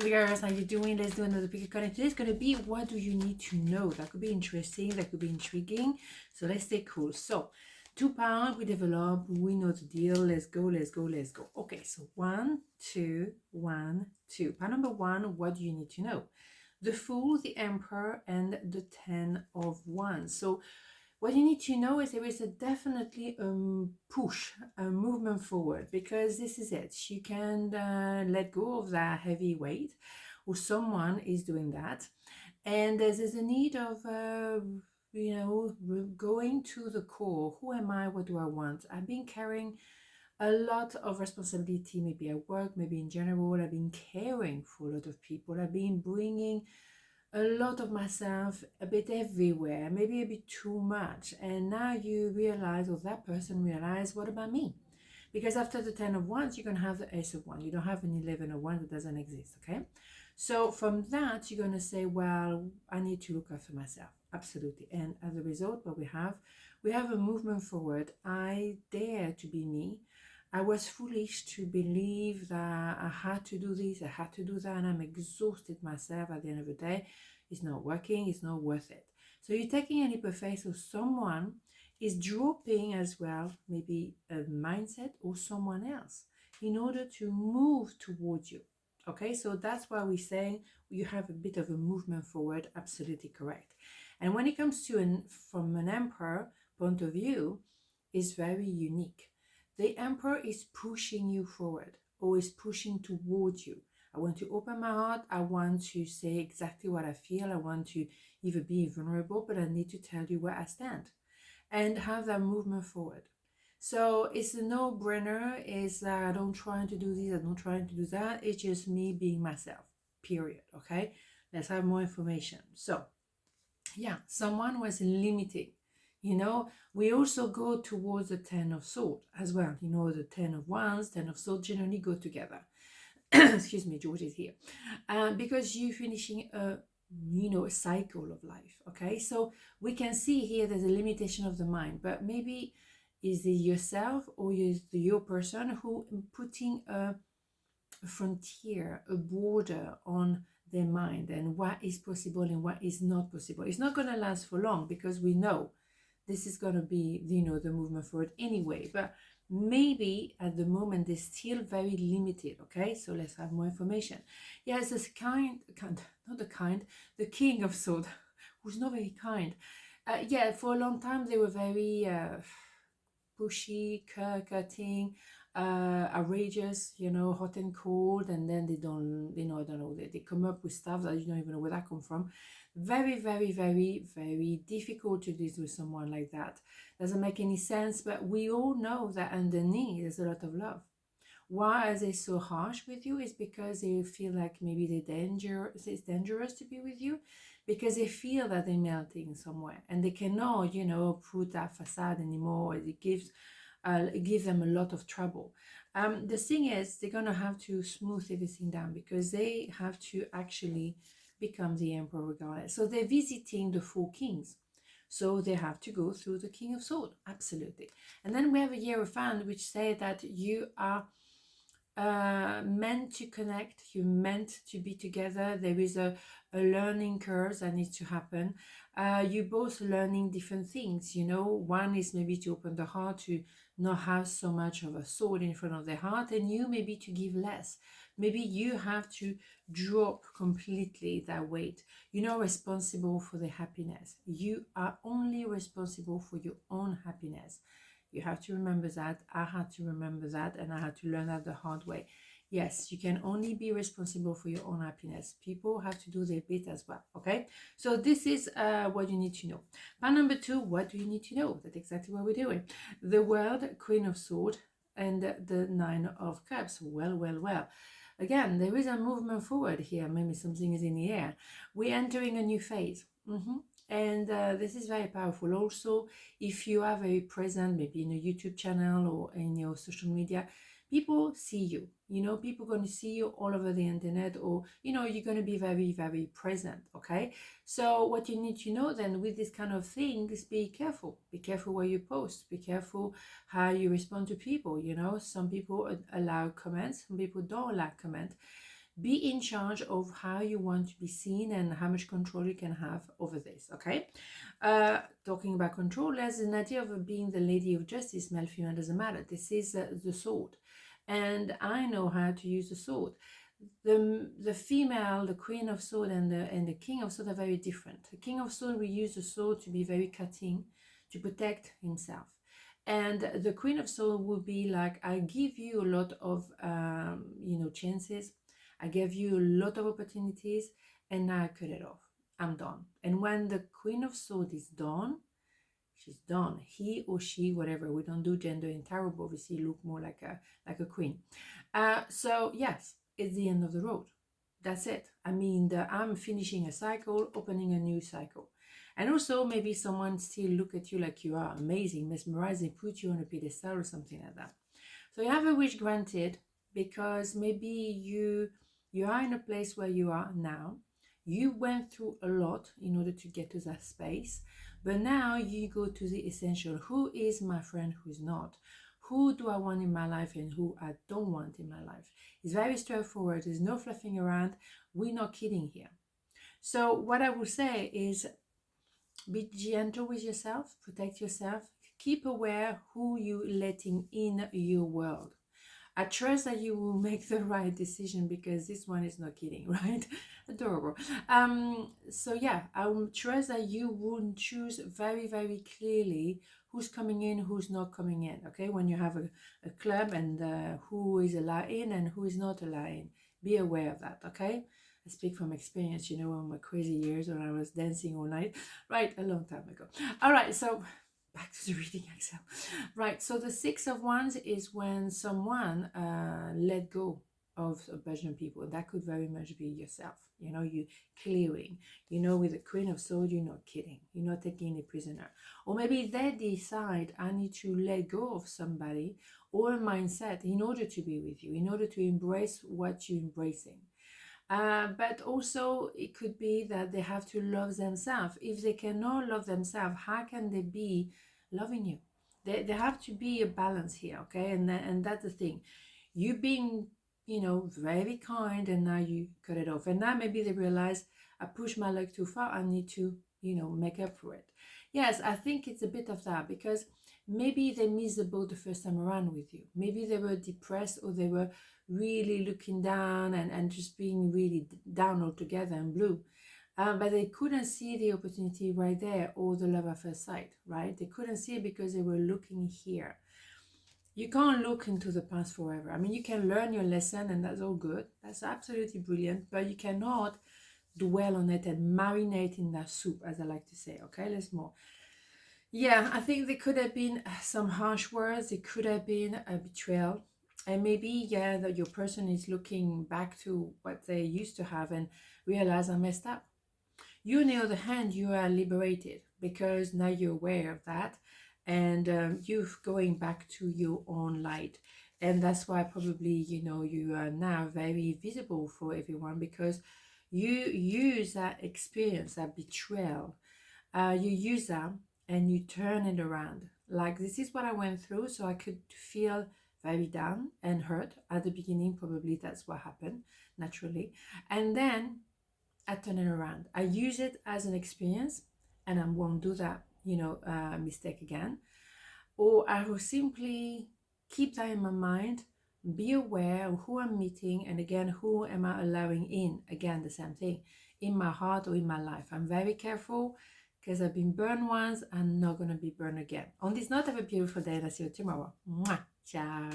Girls, how you doing? Let's do another pick a card. And today's going to be, what do you need to know? That could be interesting. That could be intriguing. So let's stay cool. So £2, we develop. We know the deal. Let's go, let's go, let's go. Okay, so 1, 2, 1, 2. Pile number 1, what do you need to know? The Fool, the Emperor, and the 10 of Wands. So what you need to know is there is definitely a push, a movement forward, because this is it. You can let go of that heavy weight, or someone is doing that. And there's a need of, going to the core. Who am I? What do I want? I've been carrying a lot of responsibility, maybe at work, maybe in general. I've been caring for a lot of people. I've been bringing a lot of myself a bit everywhere, maybe a bit too much. And now you realize, or that person realize, what about me? Because after the 10 of Wands, you're going to have the Ace of Wands. You don't have an 11 of Wands, that doesn't exist, okay? So from that, you're going to say, well, I need to look after myself. Absolutely. And as a result, what we have a movement forward. I dare to be me. I was foolish to believe that I had to do this, I had to do that, and I'm exhausted myself at the end of the day. It's not working, it's not worth it. So you're taking a leap of faith, so someone is dropping as well, maybe a mindset or someone else, in order to move towards you. Okay, so that's why we're saying you have a bit of a movement forward, absolutely correct. And when it comes to from an emperor point of view, is very unique. The emperor is pushing you forward, or is pushing towards you. I want to open my heart. I want to say exactly what I feel. I want to even be vulnerable, but I need to tell you where I stand and have that movement forward. So it's a no-brainer. It's I don't try to do this, I don't try to do that. It's just me being myself, period. Okay, let's have more information. So yeah, someone was limiting. We also go towards the 10 of Swords as well. The 10 of Wands, 10 of Swords generally go together. Excuse me, George is here. Because you're finishing a cycle of life. Okay, so we can see here there's a limitation of the mind, but maybe is it yourself or is it your person who putting a frontier, a border on their mind and what is possible and what is not possible. It's not going to last for long, because we know this is going to be, the movement forward anyway, but maybe at the moment they're still very limited. Okay, so let's have more information. Yes, this the King of Swords, who's not very kind. For a long time they were very pushy, cutting, outrageous, hot and cold, and then they don't, I don't know, they come up with stuff that you don't even know where that come from. Very, very, very, very difficult to deal with someone like that. Doesn't make any sense, but we all know that underneath there's a lot of love. Why are they so harsh with you? Is because they feel like maybe it's dangerous to be with you, because they feel that they're melting somewhere and they cannot, put that facade anymore. It gives them a lot of trouble. The thing is, they're going to have to smooth everything down, because they have to actually become the emperor regardless. So they're visiting the 4 kings. So they have to go through the King of Swords, absolutely. And then we have a Hierophant, which say that you are meant to connect, you're meant to be together. There is a learning curve that needs to happen. You're both learning different things. One is maybe to open the heart, to not have so much of a sword in front of the heart, and you maybe to give less. Maybe you have to drop completely that weight. You're not responsible for the happiness. You are only responsible for your own happiness. You have to remember that. I had to remember that, and I had to learn that the hard way. Yes, you can only be responsible for your own happiness. People have to do their bit as well, okay? So this is what you need to know. Part number 2, what do you need to know? That's exactly what we're doing. The World, Queen of Swords, and the 9 of Cups. Well, well, well. Again, there is a movement forward here. Maybe something is in the air. We're entering a new phase. And this is very powerful. Also, if you are very present, maybe in a YouTube channel or in your social media, people see you. People are going to see you all over the internet, or you're going to be very, very present. Okay, so what you need to know then with this kind of things, be careful where you post, be careful how you respond to people. Some people allow comments, some people don't allow comments. Be in charge of how you want to be seen and how much control you can have over this, okay? Talking about control, there's an idea of being the lady of justice, male, female, doesn't matter. This is the sword. And I know how to use the sword. The female, the queen of sword and the king of sword are very different. The king of sword will use the sword to be very cutting, to protect himself. And the queen of sword will be like, I give you a lot of chances, I gave you a lot of opportunities, and now I cut it off, I'm done. And when the queen of sword is done, she's done. He or she, whatever, we don't do gender in tarot, but obviously look more like a queen. So yes, it's the end of the road. That's it. I mean, I'm finishing a cycle, opening a new cycle. And also maybe someone still look at you like you are amazing, mesmerizing, put you on a pedestal or something like that. So you have a wish granted because maybe you are in a place where you are now. You went through a lot in order to get to that space, but now you go to the essential. Who is my friend, who's not? Who do I want in my life and who I don't want in my life? It's very straightforward. There's no fluffing around. We're not kidding here. So what I would say is be gentle with yourself, protect yourself, keep aware who you're letting in your world. I trust that you will make the right decision because this one is not kidding, right? Adorable. So yeah, I will trust that you will choose very, very clearly who's coming in, who's not coming in, okay? When you have a club and who is allowed in and who is not allowed in, be aware of that, okay? I speak from experience, you know, on my crazy years when I was dancing all night, right? A long time ago. All right, so back to the reading, Axelle. Right, so the Six of Wands is when someone let go of a bunch of people. That could very much be yourself. You know, you clearing. You know, with the Queen of Swords, you're not kidding. You're not taking any prisoner. Or maybe they decide, I need to let go of somebody or a mindset in order to be with you, in order to embrace what you're embracing. But also it could be that they have to love themselves. If they cannot love themselves, how can they be loving you? There have to be a balance here, okay? And that's the thing. You being, you know, very kind, and now you cut it off. And now maybe they realize, I pushed my luck too far. I need to, you know, make up for it. Yes, I think it's a bit of that because maybe they missed the boat the first time around with you. Maybe they were depressed or they were really looking down and just being really down altogether and blue. But they couldn't see the opportunity right there or the love at first sight, right? They couldn't see it because they were looking here. You can't look into the past forever. I mean, you can learn your lesson and that's all good. That's absolutely brilliant, but you cannot dwell on it and marinate in that soup, as I like to say, okay? Let's more. Yeah, I think there could have been some harsh words. It could have been a betrayal. And maybe, yeah, that your person is looking back to what they used to have and realize I messed up. You, on the other hand, you are liberated because now you're aware of that and you're going back to your own light. And that's why probably, you know, you are now very visible for everyone because you use that experience, that betrayal. You use that and you turn it around. Like, this is what I went through, so I could feel very down and hurt at the beginning. Probably that's what happened naturally. And then I turn it around. I use it as an experience and I won't do that, you know, mistake again. Or I will simply keep that in my mind, be aware of who I'm meeting, and again, who am I allowing in? Again, the same thing, in my heart or in my life. I'm very careful because I've been burned once. I'm not going to be burned again. On this note, have a beautiful day and I'll see you tomorrow. Mwah. Ciao.